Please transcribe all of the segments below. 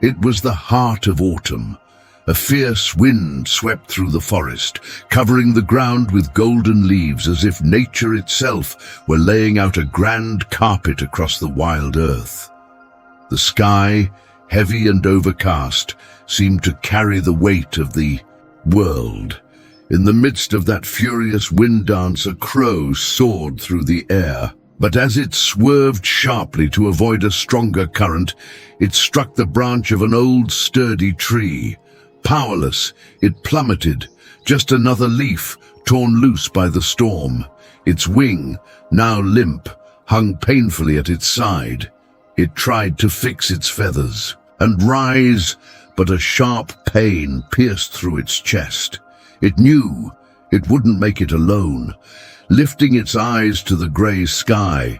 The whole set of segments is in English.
It was the heart of autumn. A fierce wind swept through the forest, covering the ground with golden leaves as if nature itself were laying out a grand carpet across the wild earth. The sky, heavy and overcast, seemed to carry the weight of the world. In the midst of that furious wind dance, a crow soared through the air. But as it swerved sharply to avoid a stronger current, it struck the branch of an old sturdy tree. Powerless, it plummeted, just another leaf torn loose by the storm. Its wing, now limp, hung painfully at its side. It tried to fix its feathers and rise, but a sharp pain pierced through its chest. It knew it wouldn't make it alone. Lifting its eyes to the grey sky,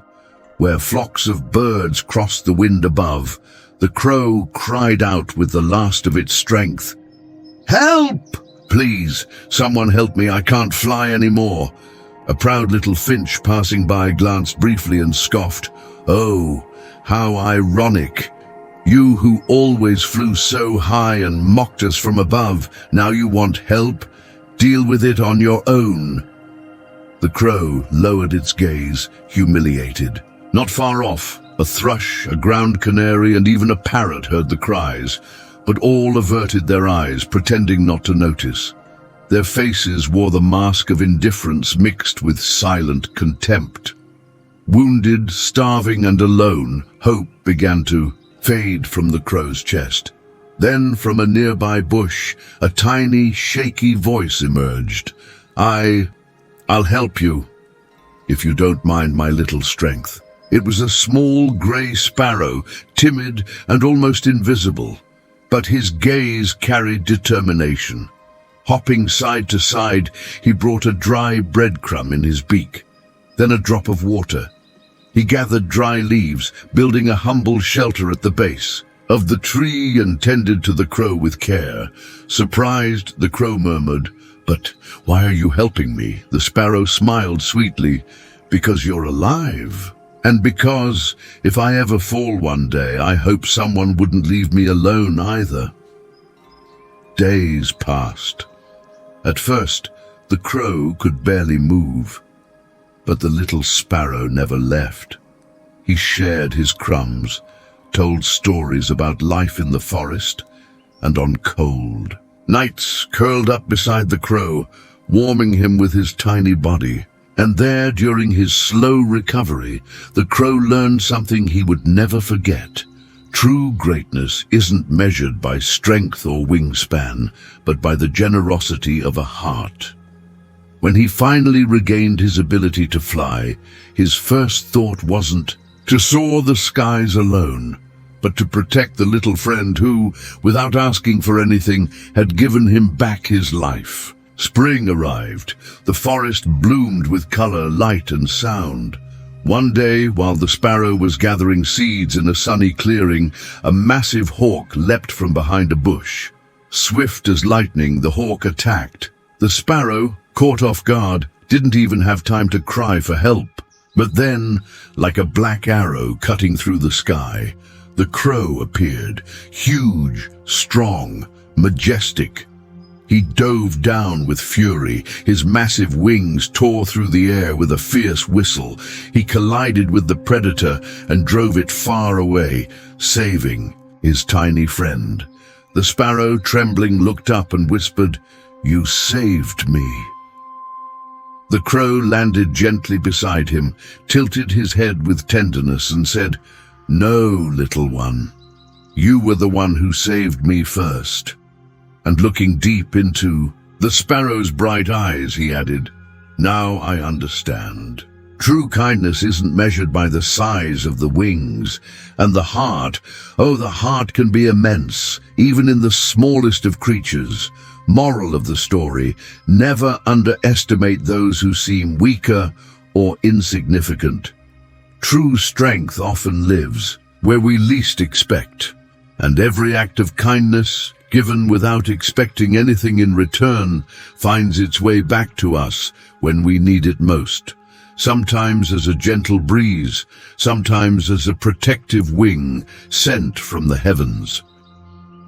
where flocks of birds crossed the wind above, the crow cried out with the last of its strength, "Help! Please, someone help me, I can't fly anymore." A proud little finch passing by glanced briefly and scoffed, "Oh, how ironic. You who always flew so high and mocked us from above, now you want help? Deal with it on your own." The crow lowered its gaze, humiliated. Not far off, a thrush, a ground canary, and even a parrot heard the cries, but all averted their eyes, pretending not to notice. Their faces wore the mask of indifference mixed with silent contempt. Wounded, starving, and alone, hope began to fade from the crow's chest. Then, from a nearby bush, a tiny, shaky voice emerged. I'll help you, if you don't mind my little strength." It was a small grey sparrow, timid and almost invisible, but his gaze carried determination. Hopping side to side, he brought a dry breadcrumb in his beak, then a drop of water. He gathered dry leaves, building a humble shelter at the base of the tree and tended to the crow with care. Surprised, the crow murmured, "But why are you helping me?" The sparrow smiled sweetly, "Because you're alive. And because, if I ever fall one day, I hope someone wouldn't leave me alone either." Days passed. At first, the crow could barely move, but the little sparrow never left. He shared his crumbs, told stories about life in the forest and on cold nights, curled up beside the crow, warming him with his tiny body. And there, during his slow recovery, the crow learned something he would never forget. True greatness isn't measured by strength or wingspan, but by the generosity of a heart. When he finally regained his ability to fly, his first thought wasn't to soar the skies alone, but to protect the little friend who, without asking for anything, had given him back his life. Spring arrived. The forest bloomed with color, light, and sound. One day, while the sparrow was gathering seeds in a sunny clearing, a massive hawk leapt from behind a bush. Swift as lightning, the hawk attacked. The sparrow, caught off guard, didn't even have time to cry for help. But then, like a black arrow cutting through the sky, the crow appeared, huge, strong, majestic. He dove down with fury. His massive wings tore through the air with a fierce whistle. He collided with the predator and drove it far away, saving his tiny friend. The sparrow, trembling, looked up and whispered, "You saved me." The crow landed gently beside him, tilted his head with tenderness and said, "No, little one, you were the one who saved me first." And looking deep into the sparrow's bright eyes, he added, "Now I understand. True kindness isn't measured by the size of the wings. And the heart, oh, the heart can be immense, even in the smallest of creatures." Moral of the story, never underestimate those who seem weaker or insignificant. True strength often lives where we least expect, and every act of kindness, given without expecting anything in return, finds its way back to us when we need it most. Sometimes as a gentle breeze, sometimes as a protective wing sent from the heavens.